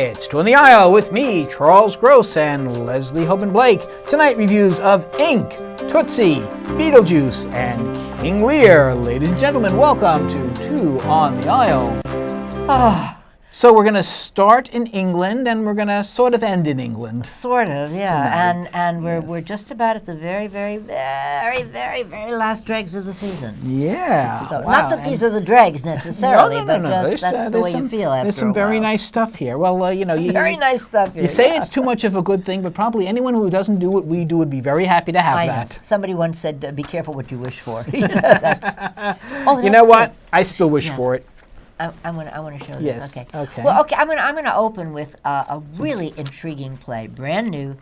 It's Two on the Aisle with me, Charles Gross, and Leslie Hoban Blake. Tonight, reviews of Ink, Tootsie, Beetlejuice, and King Lear. Ladies and gentlemen, welcome to Two on the Aisle. So we're going to start in England, and we're going to sort of end in England. Sort of, yeah. And we're just about at the very last dregs of the season. Yeah. So not that these are the dregs necessarily, but just that's the way you feel after There's some very nice stuff here. Well, very nice stuff here. You say it's too much of a good thing, but probably anyone who doesn't do what we do would be very happy to have that. Know. Somebody once said, "Be careful what you wish for." You know what? I still wish for it. I want to show this. Yes. Okay. Well, okay. I'm going to open with a really intriguing play, brand new,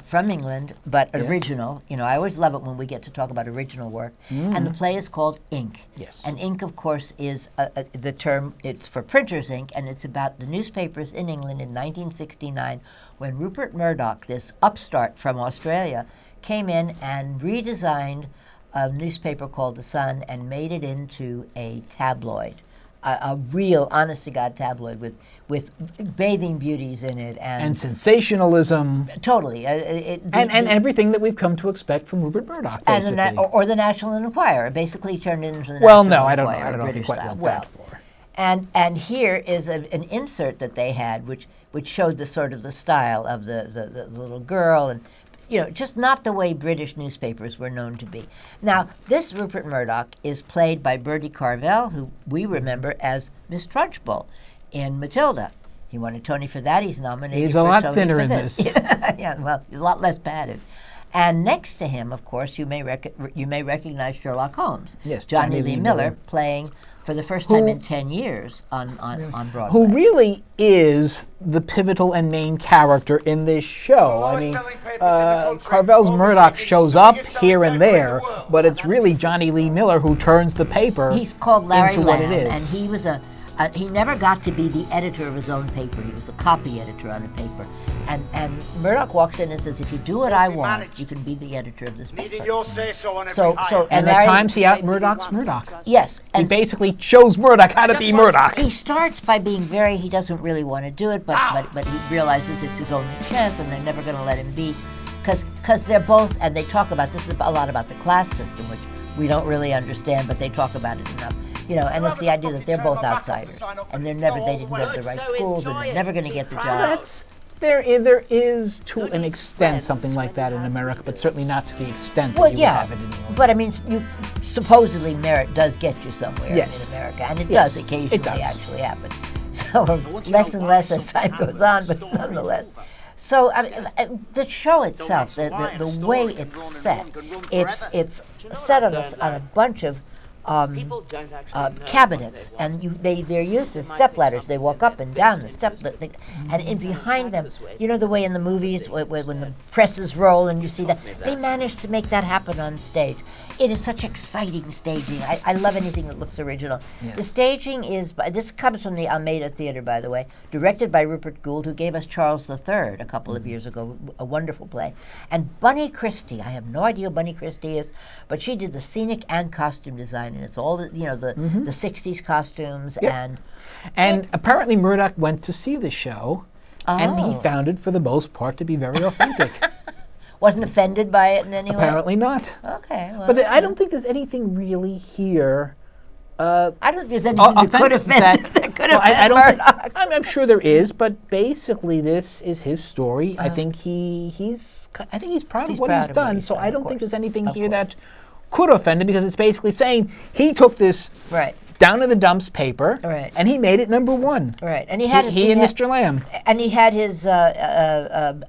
from England, but original. You know, I always love it when we get to talk about original work. And the play is called Ink. Yes. And ink, of course, is the term. It's for printer's ink, and it's about the newspapers in England in 1969 when Rupert Murdoch, this upstart from Australia, came in and redesigned a newspaper called The Sun and made it into a tabloid. A real, honest-to-God tabloid with bathing beauties in it and sensationalism. Totally, and everything that we've come to expect from Rupert Murdoch, basically. And or the National Enquirer, basically turned into the National Enquirer. I don't know if you quite want that for. And here is an insert that they had, which showed the sort of the style of the little girl and. You know, just not the way British newspapers were known to be. Now, this Rupert Murdoch is played by Bertie Carvel, who we remember as Miss Trunchbull in Matilda. He won a Tony for that. He's nominated. He's a lot thinner in this. Yeah, well, he's a lot less padded. And next to him, of course, you may recognize Sherlock Holmes. Yes, Johnny Lee Miller playing for the first time in 10 years on Broadway. Who really is the pivotal and main character in this show. I mean, Carvel's Murdoch shows up here and there, but it's really Johnny Lee Miller who turns the paper He's called Larry into Lamb, what it is. and he was he never got to be the editor of his own paper. He was a copy editor on a paper. And Murdoch walks in and says, if you do what I want, you can be the editor of this paper. And at times he out-Murdochs Murdoch. Yes. He basically shows Murdoch how to be Murdoch. He starts by being he doesn't really want to do it, but he realizes it's his only chance and they're never going to let him be. Because they're both, and they talk about, this is a lot about the class system, which we don't really understand, but they talk about it enough. You know, and it's the idea that they're both outsiders, and they didn't go to the right schools, and they're never going to get the jobs. There is to an extent something like that in America, but certainly not to the extent that you have it in England. But I mean, supposedly merit does get you somewhere in America, and it does occasionally actually happen. So less and less as time goes on, but nonetheless. So the show itself, the way it's set, it's set on a bunch of cabinets, and they're used as step ladders. They walk up and down the step, and in behind them, you know the way in the movies when the presses roll and you see that, they managed to make that happen on stage. It is such exciting staging. I love anything that looks original. Yes. The staging this comes from the Almeida Theater, by the way, directed by Rupert Gould, who gave us Charles III a couple of years ago, a wonderful play. And Bunny Christie, I have no idea who Bunny Christie is, but she did the scenic and costume design, and it's all the 60s costumes. Yep. And apparently Murdoch went to see the show, and he found it, for the most part, to be very authentic. Wasn't offended by it in any way? Apparently not. Okay. Well, but I don't think there's anything really here. I don't think there's anything that could offend Murdoch. I'm sure there is, but basically this is his story. I think he's proud of what he's done. So I don't think there's anything here that could offend him, because it's basically saying he took this down to the dumps paper, and he made it number one. Right, and he had Mr. Lamb, and he had his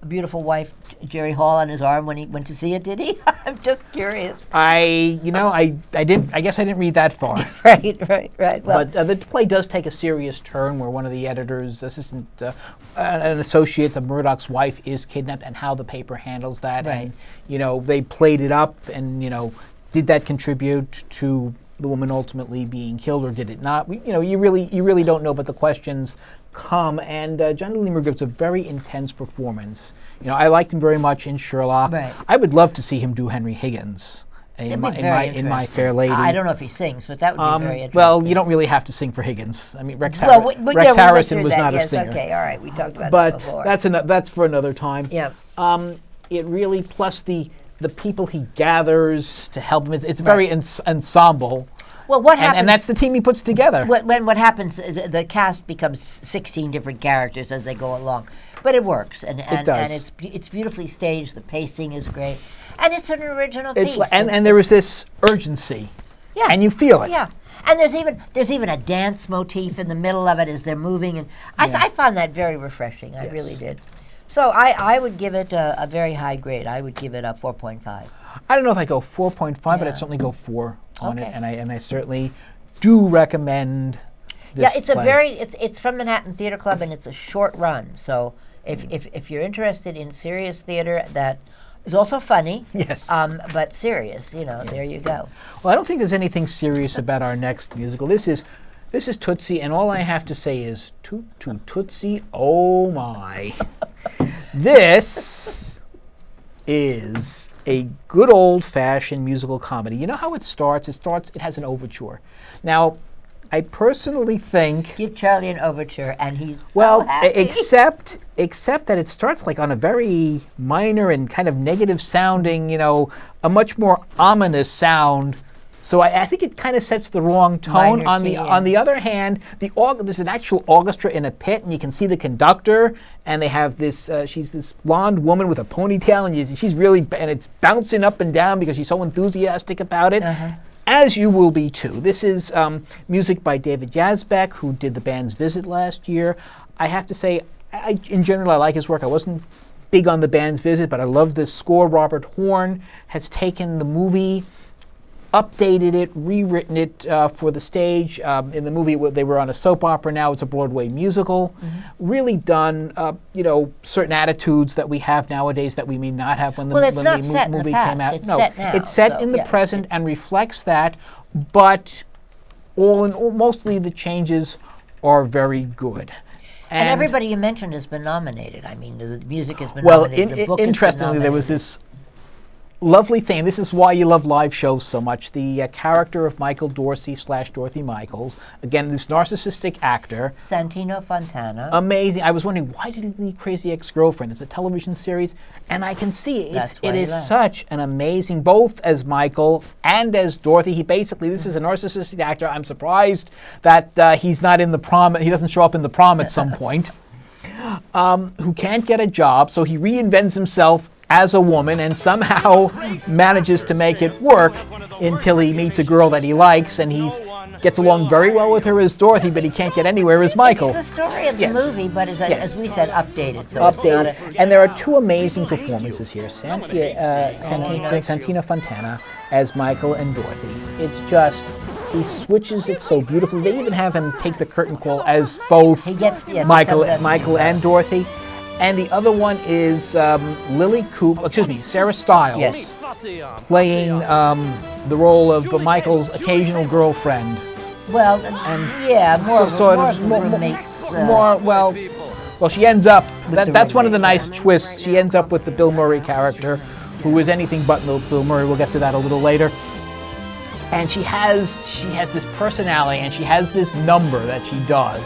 beautiful wife Jerry Hall on his arm when he went to see it. Did he? I'm just curious. I didn't. I guess I didn't read that far. Right. Well, but the play does take a serious turn, where one of the editor's assistant, an associate of Murdoch's wife, is kidnapped, and how the paper handles that. Right. And they played it up, and did that contribute to the woman ultimately being killed, or did it not? You really don't know, but the questions come, and Johnny Lee Miller gives a very intense performance. I liked him very much in Sherlock. Right. I would love to see him do Henry Higgins in My Fair Lady. I don't know if he sings, but that would be very interesting. Well, you don't really have to sing for Higgins. I mean, Rex Rex Harrison was not a singer. Okay, all right, we talked about but that before. But that's for another time. Yeah. It really, plus the people he gathers to help him, it's very ensemble. Well, what happens? And that's the team he puts together. What happens? The cast becomes 16 different characters as they go along, but it works, and it does. And it's beautifully staged. The pacing is great, and it's an original piece. And there is this urgency. Yeah. And you feel it. Yeah. And there's even a dance motif in the middle of it as they're moving, and I found that very refreshing. I really did. So I would give it a very high grade. I would give it a 4.5. I don't know if I go 4.5, but I'd certainly go 4 on it, and I certainly do recommend this play. It's from Manhattan Theater Club, and it's a short run. So if you're interested in serious theater that is also funny, but serious, there you go. Well, I don't think there's anything serious about our next musical. This is Tootsie, and all I have to say is toot toot Tootsie, oh my. This is a good old-fashioned musical comedy. You know how it starts? It has an overture. Now, I personally think... Give Charlie an overture, and he's so happy. except that it starts like on a very minor and kind of negative sounding, a much more ominous sound. So I think it kind of sets the wrong tone. On the other hand, there's an actual orchestra in a pit, and you can see the conductor, and they have this. She's this blonde woman with a ponytail, and she's really, and it's bouncing up and down because she's so enthusiastic about it. As you will be too. This is music by David Yazbek, who did the band's Visit last year. I have to say, in general, I like his work. I wasn't big on the band's Visit, but I love this score. Robert Horn has taken the movie, updated it, rewritten it for the stage. In the movie, they were on a soap opera. Now it's a Broadway musical. Really done, certain attitudes that we have nowadays that we may not have when the movie came out. It's set now. It's set in the present and reflects that, but mostly the changes are very good. And everybody you mentioned has been nominated. I mean, the music has been nominated. The book interestingly, there was this lovely thing. This is why you love live shows so much. The character of Michael Dorsey / Dorothy Michaels, again, this narcissistic actor. Santino Fontana. Amazing. I was wondering, why did he leave Crazy Ex-Girlfriend? It's a television series, and I can see it is such an amazing, both as Michael and as Dorothy. This is a narcissistic actor. I'm surprised that he's not in the prom. He doesn't show up in the prom at some point. Who can't get a job, so he reinvents himself as a woman and somehow manages to make it work until he meets a girl that he likes, and he gets along very well with her as Dorothy, but he can't get anywhere as Michael. It's the story of the movie, but as we said, updated. So updated. And there are two amazing performances here. Santino Fontana as Michael and Dorothy. It's just, he switches it so beautifully. They even have him take the curtain call as both Michael and Dorothy. And the other one is Sarah Stiles, playing the role of Michael's occasional girlfriend. Well, more roommates. Well, she ends up, that's one of the nice twists. She ends up with the Bill Murray character, who is anything but Bill Murray. We'll get to that a little later. And she has this personality, and she has this number that she does.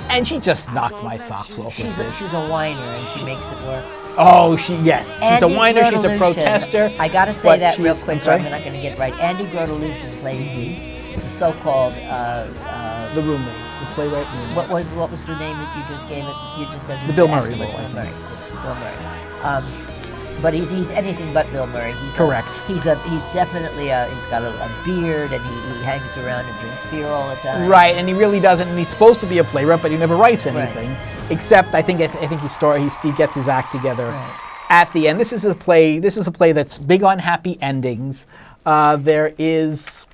And she just knocked my socks off with this. She's a whiner, and she makes it work. Oh, she's a whiner, she's a protester. I got to say that real quick, so I'm not going to get it right. Andy Grodelusion plays the so-called... the roommate, the playwright roommate. What was the name that you just gave it? You just said... The Bill Murray role. Bill Murray. But he's anything but Bill Murray. Correct. He's definitely he's got a beard, and he hangs around and drinks beer all the time. Right, and he really doesn't. And he's supposed to be a playwright, but he never writes anything. Right. Except I think he gets his act together at the end. This is a play that's big on happy endings. There is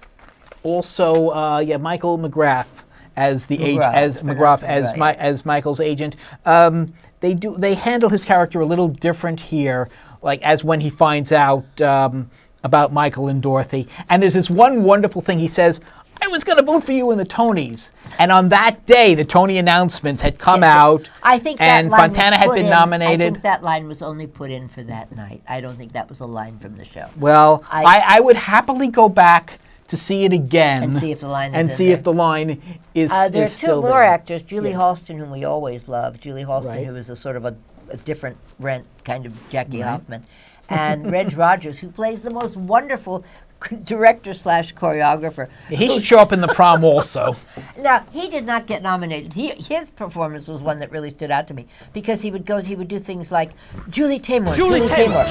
also Michael McGrath as as Michael's agent. They handle his character a little different here, like as when he finds out about Michael and Dorothy. And there's this one wonderful thing he says. I was going to vote for you in the Tonys. And on that day, the Tony announcements had come out. I think that and line Fontana was had put been in. nominated. I think that line was only put in for that night. I don't think that was a line from the show. Well, I would happily go back to see it again. And see if the line is And in see there. if the line is There are is two still more there. actors, Julie Yes. Halston, whom we always love. Julie Halston, Right. who is a sort of a different rent kind of Jackie Hoffman. And Reg Rogers, who plays the most wonderful director/choreographer. He should show up in the prom also. Now, he did not get nominated. His performance was one that really stood out to me because he would do things like Julie Taymor, Julie Taymor,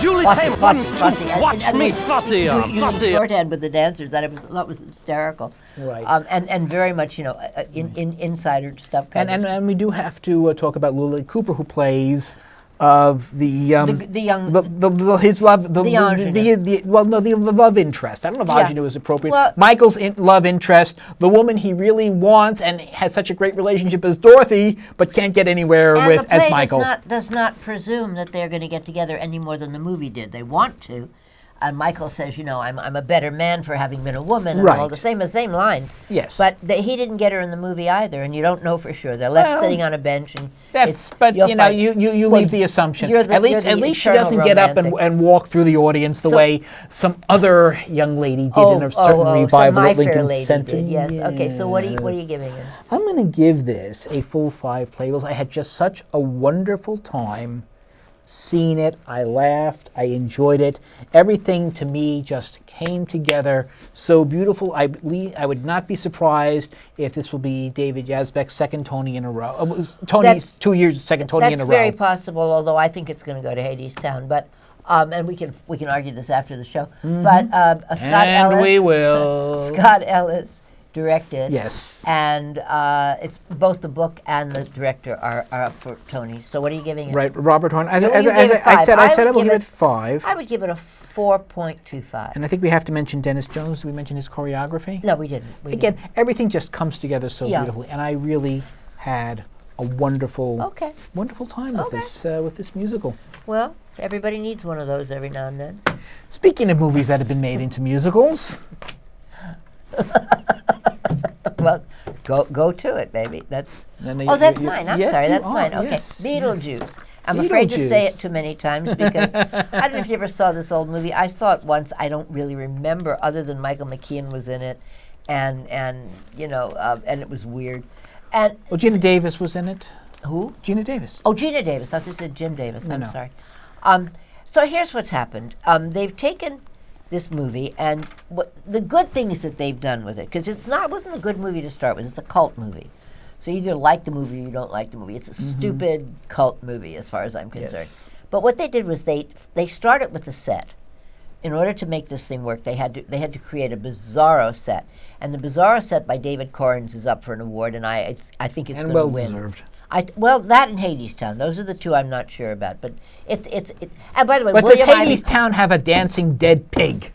Fussy. watch me, Fussy, Fussy. Shorthand with the dancers that I thought was hysterical. Right. And very much, in insider stuff. And we do have to talk about Lily Cooper, who plays the young his love the love interest. I don't know if ingenue is appropriate. Well, Michael's love interest, the woman he really wants and has such a great relationship as Dorothy, but can't get anywhere and with the play as Michael. does not presume that they're going to get together any more than the movie did. They want to. And Michael says, I'm a better man for having been a woman, and all the same lines. Yes. But he didn't get her in the movie either, and you don't know for sure. They're left sitting on a bench, and you leave the assumption. At least she doesn't get up and walk through the audience the way some other young lady did in a certain revival at Lincoln Center. Yes. Okay. So what are you giving it? I'm going to give this a full 5 playbills. I had just such a wonderful time. Seen it, I laughed, I enjoyed it. Everything to me just came together so beautiful. I would not be surprised if this will be David Yazbek's second Tony in a row. Tony's 2 years second Tony in a row. That's very possible, although I think it's going to go to Hadestown. But and we can argue this after the show. Mm-hmm. But Scott Ellis, we will. Scott Ellis directed. Yes. And it's both the book and the director are up for Tony. So what are you giving it? Right, Robert Horn. As So I you gave it 5. said, I will would give it 5. I would give it a 4.25. And I think we have to mention Dennis Jones. Did we mention his choreography? No, we didn't. Again, everything just comes together so Yeah. beautifully, and I really had a wonderful, Okay. wonderful time with this musical. Well, everybody needs one of those every now and then. Speaking of movies that have been made into musicals, Well, go to it, baby. That's mine. I'm yes, sorry, you that's are. mine. Okay, Yes, Beetlejuice. yes. I'm afraid to say it Beetlejuice. too many times because I don't know if you ever saw this old movie. I saw it once. I don't really remember, other than Michael McKean was in it, and it was weird. And well, Gina Davis was in it. who? Gina Davis. Oh, Gina Davis. I thought you said Jim Davis. I'm No. sorry. So here's what's happened. They've taken this movie, and the good things that they've done with it, because it wasn't a good movie to start with. It's a cult movie. So you either like the movie or you don't like the movie. It's a stupid cult movie as far as I'm concerned. Yes. But what they did was they started with the set. In order to make this thing work, they had to create a Bizarro set. And the Bizarro set by David Corns is up for an award, and I think it's going to win. And well deserved. That and Hadestown. Those are the two I'm not sure about. But it's and by the way, But William does Ivey- Hadestown have a dancing dead pig?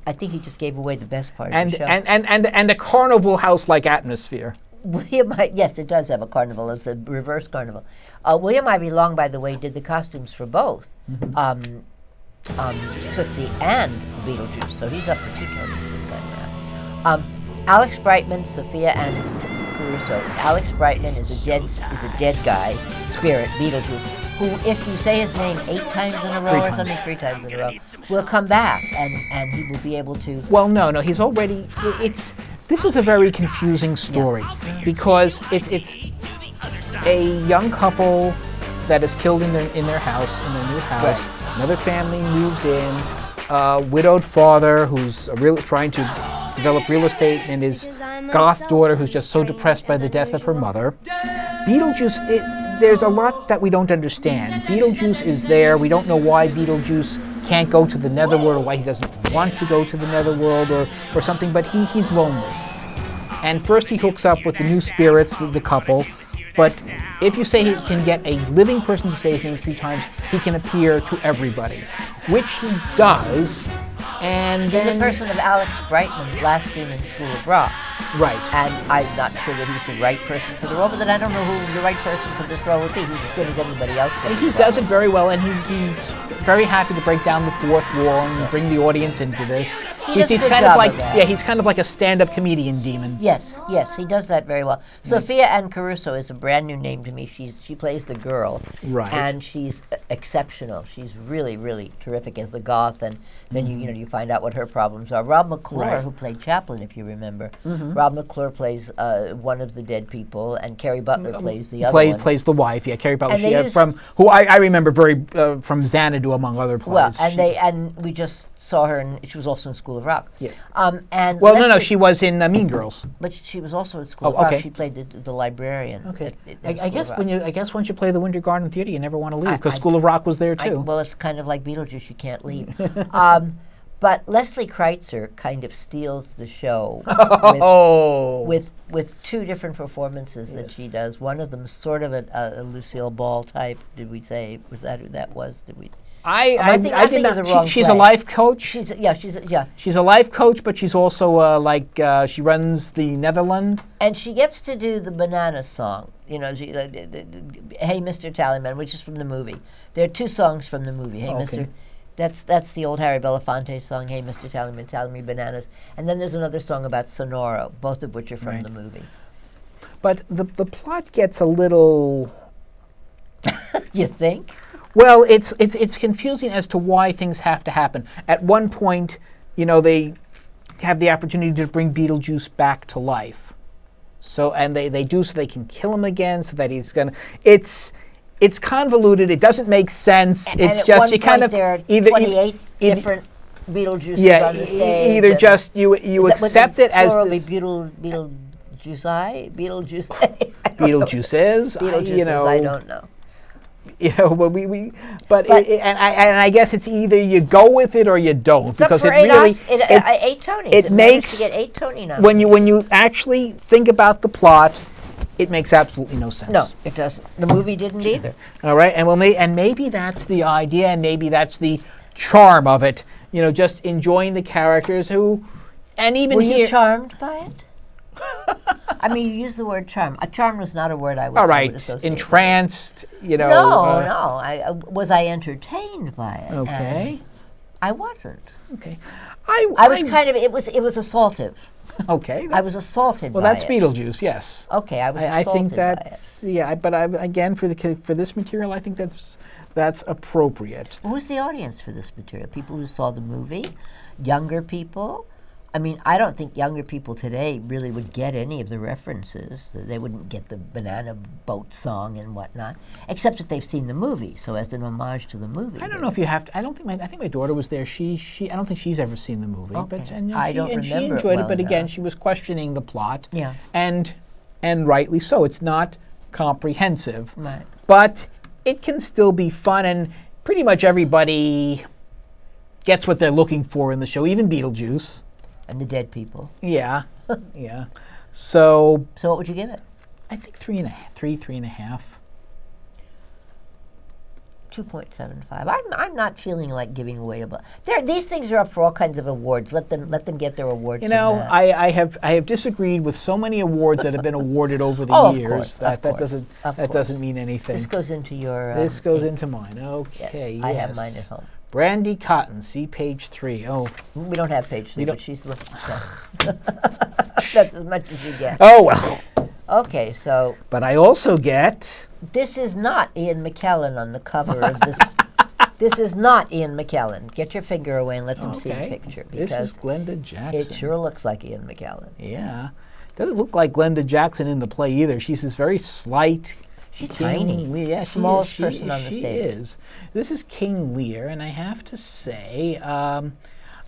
I think he just gave away the best part of And the show. and a carnival house-like atmosphere. Yes, it does have a carnival. It's a reverse carnival. William Ivey Long, by the way, did the costumes for both Tootsie and Beetlejuice. So he's up for 2 Tonys this time around. Alex Brightman, Sophia and Caruso. Alex Brightman is a dead guy, spirit, Beetlejuice, who, if you say his name 8 times in a row or something, 3 times in a row, will come back and he will be able to. Well, no, he's already. This is a very confusing story because it's a young couple that is killed in their house, in their new house. Right. Another family moves in. A widowed father who's trying to develop real estate, and his goth daughter who's just so depressed by the death of her mother. Beetlejuice, there's a lot that we don't understand. Beetlejuice is there. We don't know why Beetlejuice can't go to the netherworld, or why he doesn't want to go to the netherworld, or something, but he's lonely. And first he hooks up with the new spirits, the couple, but if you say he can get a living person to say his name 3 times, he can appear to everybody, which he does. And In then the person of Alex Brightman, last seen in School of Rock. right. And I'm not sure that he's the right person for the role, but then I don't know who the right person for this role would be. He's as good as anybody else. He does it very well, and he's very happy to break down the fourth wall and bring the audience into this. He does a good kind job of like of that. yeah, he's kind of like a stand-up comedian demon. Yes, he does that very well. Sophia Ann Caruso is a brand new name to me. She plays the girl, Right. and she's exceptional. She's really, really terrific as the goth, and then you find out what her problems are. Rob McClure, Right. who played Chaplin, if you remember, Rob McClure plays one of the dead people, and Carrie Butler plays the other one. Plays the wife, yeah, Carrie Butler, And they use- from who I remember very from Xanadu among other plays. Well, and we just saw her, and she was also in School of Rock. Yeah. And no, Leslie- she was in Mean Girls. But she was also at School Oh, of Rock. okay. She played the librarian. Okay, at I guess School of Rock. I guess once you play the Winter Garden Theater, you never want to leave because I- School of Rock was there too. Well, it's kind of like Beetlejuice. You can't leave. But Leslie Kreitzer kind of steals the show with two different performances that she does. One of them sort of a Lucille Ball type. Did we say was that who that was? Did we? I think did it's not. the wrong She's a play. life coach. She's She's a life coach, but she's also she runs the Netherlands. and she gets to do the banana song. You know, Hey Mr. Tallyman, which is from the movie. There are two songs from the movie. Hey Okay. Mr. That's the old Harry Belafonte song, Hey Mr. Tallyman, Tally Me Bananas. And then there's another song about Sonoro, both of which are from Right. the movie. But the plot gets a little. You think? Well, it's confusing as to why things have to happen. At one point, they have the opportunity to bring Beetlejuice back to life. So they do so they can kill him again, so that he's gonna. It's convoluted. It doesn't make sense. And It's at just one you kind point of there are either 28 either- different Beetlejuices on the stage. either and just you is that what accept the it as plural this be Beetlejuice? Beetlejuice. Beetlejuice is. Beetlejuices, I don't know. But but I guess it's either you go with it or you don't It's up because for it really 8 Tonys. it It managed makes- to get 8 Tony nominations. when you actually think about the plot, it makes absolutely no sense. No, it doesn't. The movie didn't either. All right, and maybe that's the idea, and maybe that's the charm of it. Just enjoying the characters and even Were here. you charmed by it? I mean, you used the word charm. A charm was not a word I would. All I would right, associate with it. entranced. No. Was I entertained by it? Okay. And I wasn't. Okay. I was kind of. It was assaultive. Okay. I was assaulted. Well, by that's it. Beetlejuice. Yes. Okay, I was I assaulted think that's But again, for this material, I think that's appropriate. by it. Who's the audience for this material? People who saw the movie, younger people. I mean, I don't think younger people today really would get any of the references. They wouldn't get the banana boat song and whatnot, except that they've seen the movie. So as an homage to the movie. I don't know if you have to. I don't think I think my daughter was there. She I don't think she's ever seen the movie. Okay. But I she, don't and she remember it enjoyed well it. But again, enough. she was questioning the plot. Yeah. And rightly so. It's not comprehensive. Right. But it can still be fun, and pretty much everybody gets what they're looking for in the show. Even Beetlejuice. And the dead people. Yeah. Yeah. So So what would you give it? I think 3.5. 2.75. I'm not feeling like giving away these things are up for all kinds of awards. Let them get their awards. I have disagreed with so many awards that have been awarded over the Of years course, that of doesn't course, that doesn't mean anything. This goes into your. This goes into mine. Okay. Yes, I have mine at home. Brandy Cotton, see page 3. Oh. We don't have page 3, don't- but she's the one. So. That's as much as you get. Oh well. Okay, so But I also get. this is not Ian McKellen on the cover of this. This is not Ian McKellen. Get your finger away and let them see the Okay. picture This is because Glenda Jackson. it sure looks like Ian McKellen. Yeah. Doesn't look like Glenda Jackson in the play either. She's this very slight. She's King tiny. Lear. Yeah, Smallest she person on the she stage. is. This is King Lear, and I have to say, I'm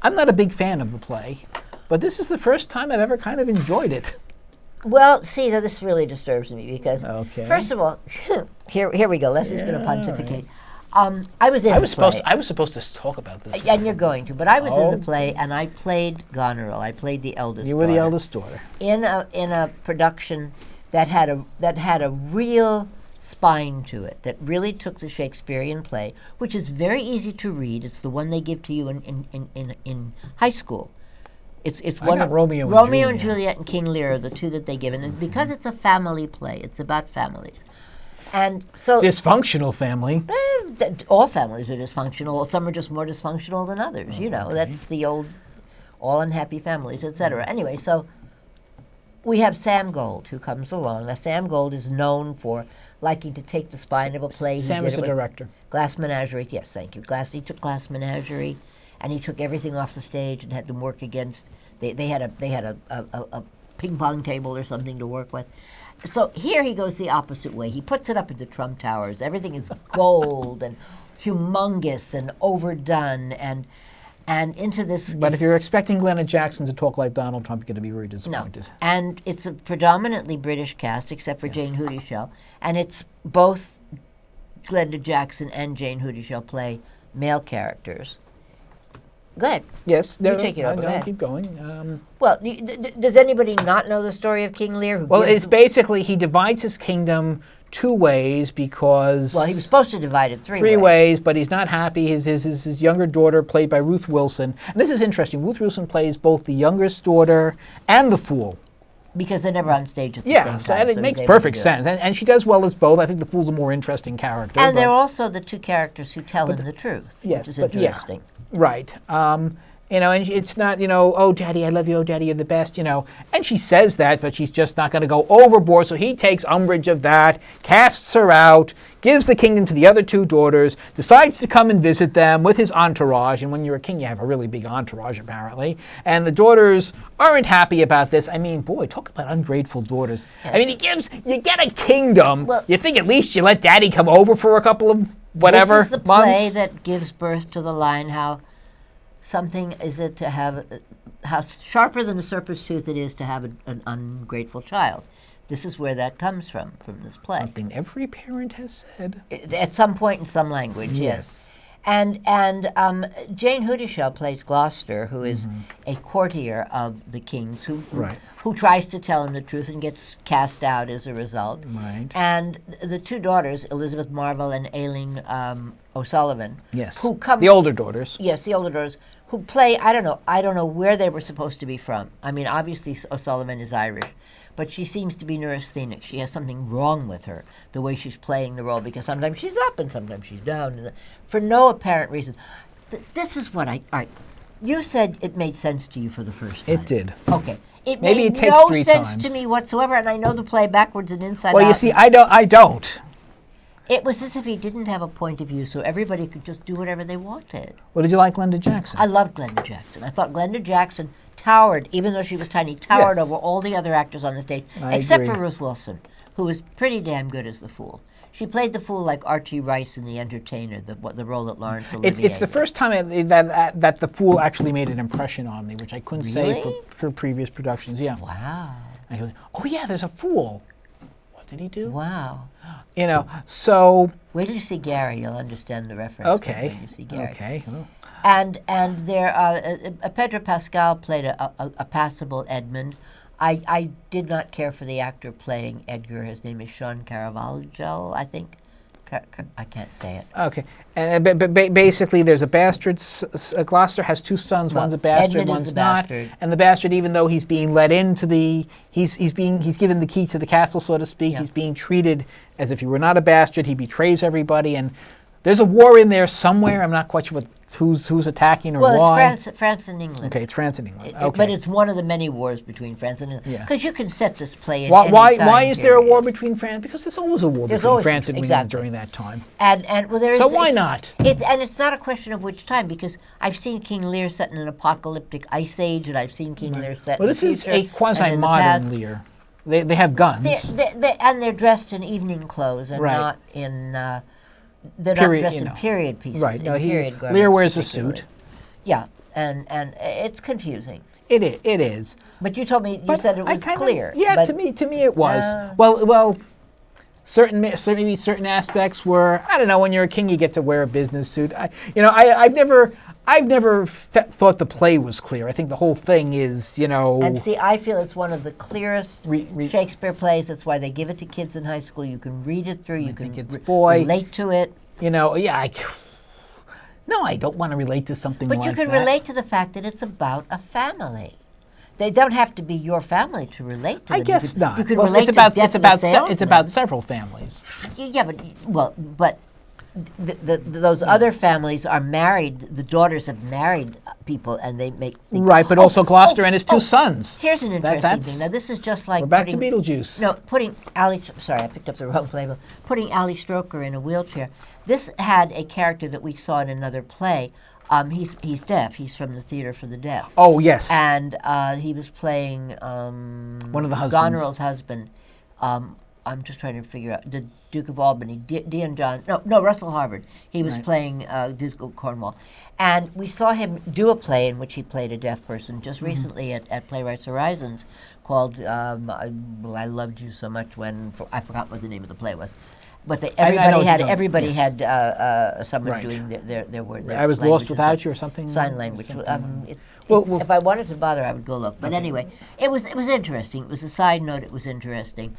not a big fan of the play, but this is the first time I've ever kind of enjoyed it. Well, see, now this really disturbs me because, Okay. first of all, here we go. Leslie's going to Yeah, pontificate. I was in I the was play, supposed to talk about this. and you're going to, but I was in Oh. the play, and I played Goneril. I played the eldest. You were the daughter. eldest daughter. in a production that had a real spine to it, that really took the Shakespearean play, which is very easy to read. It's the one they give to you in high school. It's I one got of Romeo and and Juliet. Juliet and King Lear are the two that they give, and because it's a family play, it's about families, and so Dysfunctional family. all families are dysfunctional. Some are just more dysfunctional than others. You know, that's the old all unhappy families, etc. Anyway, so we have Sam Gold, who comes along. Now, Sam Gold is known for liking to take the spine of a play. Sam is the director. Glass Menagerie, yes, thank you. He took Glass Menagerie, and he took everything off the stage and had them work against. They had a ping pong table or something to work with. So here he goes the opposite way. He puts it up into Trump Towers. Everything is gold and humongous and overdone and into this. But if you're expecting Glenda Jackson to talk like Donald Trump, you're going to be very disappointed. No. And it's a predominantly British cast, except for Jane Houdyshell. And it's both Glenda Jackson and Jane Houdyshell play male characters. Go ahead. Yes. You take it over. Go ahead. Keep going. Well, does anybody not know the story of King Lear? Well, it's basically he divides his kingdom 2 ways because... Well, he was supposed to divide it 3 ways. 3 ways, but he's not happy. His younger daughter, played by Ruth Wilson. And this is interesting. Ruth Wilson plays both the youngest daughter and the fool. Because they're never on stage at the same time. Yeah, and it makes perfect sense. And she does well as both. I think the fool's a more interesting character. And they're also the 2 characters who tell him the truth, yes, which is interesting. Yeah. Right. And it's not, oh, Daddy, I love you, oh, Daddy, you're the best, And she says that, but she's just not going to go overboard. So he takes umbrage of that, casts her out, gives the kingdom to the other 2 daughters, decides to come and visit them with his entourage. And when you're a king, you have a really big entourage, apparently. And the daughters aren't happy about this. I mean, boy, talk about ungrateful daughters. Yes. I mean, you get a kingdom. Well, you think at least you let Daddy come over for a couple of whatever months. This is the play that gives birth to the line, how something is it to have, how sharper than a serpent's tooth it is to have an ungrateful child. This is where that comes from this play. Something every parent has said. At some point in some language, yes. And Jane Houdyshell plays Gloucester, who is a courtier of the king's, who tries to tell him the truth and gets cast out as a result. Right. And the 2 daughters, Elizabeth Marvell and Aileen O'Sullivan, who come the older daughters. Yes, the older daughters, who play, I don't know where they were supposed to be from. I mean, obviously O'Sullivan is Irish, but she seems to be neurasthenic. She has something wrong with her, the way she's playing the role, because sometimes she's up and sometimes she's down, for no apparent reason. This is what all right, you said it made sense to you for the first time. It did. Okay. Maybe it takes no 3 sense times. to me whatsoever, and I know the play backwards and inside out. Well, you see, I don't. It was as if he didn't have a point of view, so everybody could just do whatever they wanted. Well, did you like Glenda Jackson? I loved Glenda Jackson. I thought Glenda Jackson towered, even though she was tiny, over all the other actors on the stage, except for Ruth Wilson, who was pretty damn good as the fool. She played the fool like Archie Rice in The Entertainer, the role that Laurence Olivier. It's the first time that the fool actually made an impression on me, which I couldn't say for previous productions. Yeah. Wow. I go, oh yeah, there's a fool. What did he do? Wow. So. Wait till you see Gary, you'll understand the reference. Okay. When you see Gary. Okay. Oh. And there, Pedro Pascal played a passable Edmund. I did not care for the actor playing Edgar. His name is Sean Caravaggio, I think. I can't say it. Okay. And basically, there's a bastard. Gloucester has 2 sons. One's a bastard, Edmund one's is the not. bastard. And the bastard, even though he's being let into he's given the key to the castle, so to speak. Yeah. He's being treated as if he were not a bastard. He betrays everybody, and there's a war in there somewhere. I'm not quite sure who's attacking or why. Well, it's France and England. Okay, it's France and England. Okay. But it's one of the many wars between France and England. Because you can set this play in why, any time why is there a war between France? Because there's always a war between France and England during that time. And well, there is. So why not? It's not a question of which time, because I've seen King Lear set in an apocalyptic ice age, and I've seen King Lear set in the future. Well, this is a quasi-modern Lear. They have guns. And they're dressed in evening clothes and not in. They're not dressed in period pieces. Right. No, Lear wears a suit. Yeah, and it's confusing. It is. But you told me said it was clear. Yeah, to me it was. Well, certain aspects were. I don't know. When you're a king, you get to wear a business suit. I've never thought the play was clear. I think the whole thing is, And see, I feel it's one of the clearest Shakespeare plays. That's why they give it to kids in high school. You can read it through. You can relate to it. No, I don't want to relate to something like that. But you can relate to the fact that it's about a family. They don't have to be your family to relate to them. I guess not. You can relate to Death of a Salesman. It's about several families. Yeah, but those other families are married. The daughters have married people, and they make Right, but also Gloucester and his two sons. Here's an interesting that's- thing. Now, this is just like We're back to putting, Beetlejuice. No, putting Ali. Sorry, I picked up the wrong label. Putting Ali Stroker in a wheelchair. This had a character that we saw in another play. He's deaf. He's from the Theater for the Deaf. Oh, yes. And he was playing One of the husbands. Goneril's husband. I'm just trying to figure out the Duke of Albany, Dean John. No, Russell Harvard. He was playing Duke of Cornwall, and we saw him do a play in which he played a deaf person just recently at Playwrights Horizons, called I Loved You So Much When I forgot what the name of the play was. But everybody had someone doing their word. I was lost without you, or something. Sign language. Well, if I wanted to bother, I would go look. But anyway, it was interesting. It was a side note. It was interesting.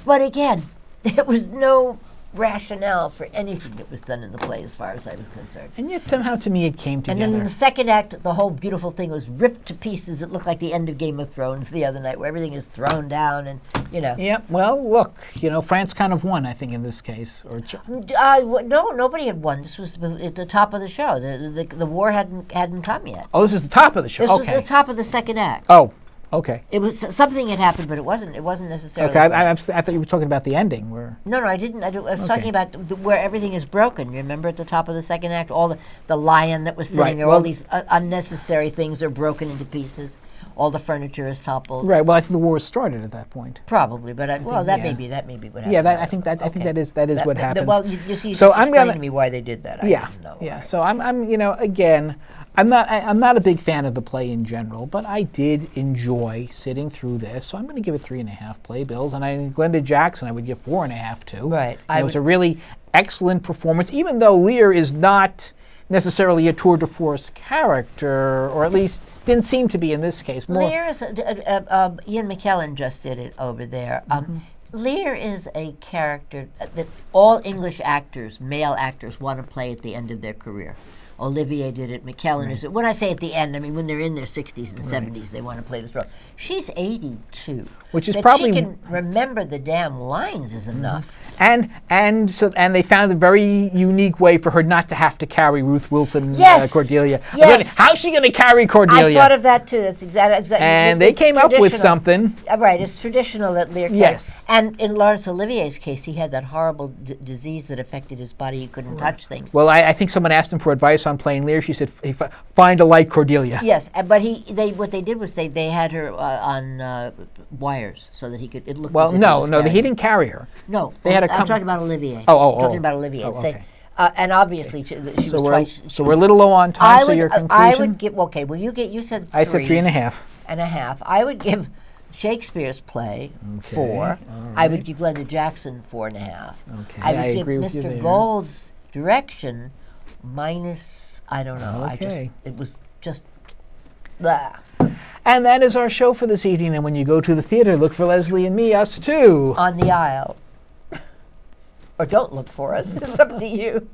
But again, there was no rationale for anything that was done in the play as far as I was concerned. And yet somehow to me it came together. And then in the second act, the whole beautiful thing was ripped to pieces. It looked like the end of Game of Thrones the other night, where everything is thrown down and, Yeah, well, look, France kind of won, I think, in this case. No, nobody had won. This was at the top of the show. The war hadn't come yet. Oh, this is the top of the show. This Okay. was the top of the second act. Oh, okay. It was something had happened, but it wasn't necessarily. Okay, I thought you were talking about the ending. Where No, I didn't. I was talking about where everything is broken. You remember at the top of the second act, all the lion that was sitting there, all these unnecessary things are broken into pieces. All the furniture is toppled. Right. Well, I think the war started at that point. Probably, but that may be what happened. Yeah, I think that is what happens. Well, you see, so just I'm explain gonna, to me why they did that. I didn't know. Yeah. Right. So I'm again, I'm not a big fan of the play in general, but I did enjoy sitting through this. So I'm going to give it 3.5 playbills, and Glenda Jackson I would give 4.5 to. Right. It was a really excellent performance, even though Lear is not necessarily a tour de force character, or at least didn't seem to be in this case. Lear is Ian McKellen just did it over there. Lear is a character that all English actors, male actors, want to play at the end of their career. Olivier did it. McKellen is it. When I say at the end, I mean when they're in their 60s and 70s, they want to play this role. She's 82, which is that probably she can remember the damn lines is enough. And they found a very unique way for her not to have to carry Ruth Wilson, Cordelia. Yes. How's she going to carry Cordelia? I thought of that too. That's exactly. And they came up with something. Right. It's traditional that Lear carries. Yes. And in Laurence Olivier's case, he had that horrible disease that affected his body. He couldn't touch things. Well, I think someone asked him for advice on playing Lear. She said, "Find a light Cordelia." Yes, but what they did was they had her on wires so that he could. It looked. Well, as if no, he he didn't carry her. No, they had I'm talking about Olivier. Oh. Talking about Olivier. Okay. And obviously she was twice. So we're a little low on time. So your conclusion? I would give. Okay, well you said 3. I said 3.5. And a half. I would give Shakespeare's play 4. Right. I would give Glenda Jackson 4.5. Okay, I would I give agree with you Mr. there. Gold's direction minus. I don't know. Okay. It was just. Blah. And that is our show for this evening. And when you go to the theater, look for Leslie and me, us too. On the aisle. Or don't look for us. It's up to you.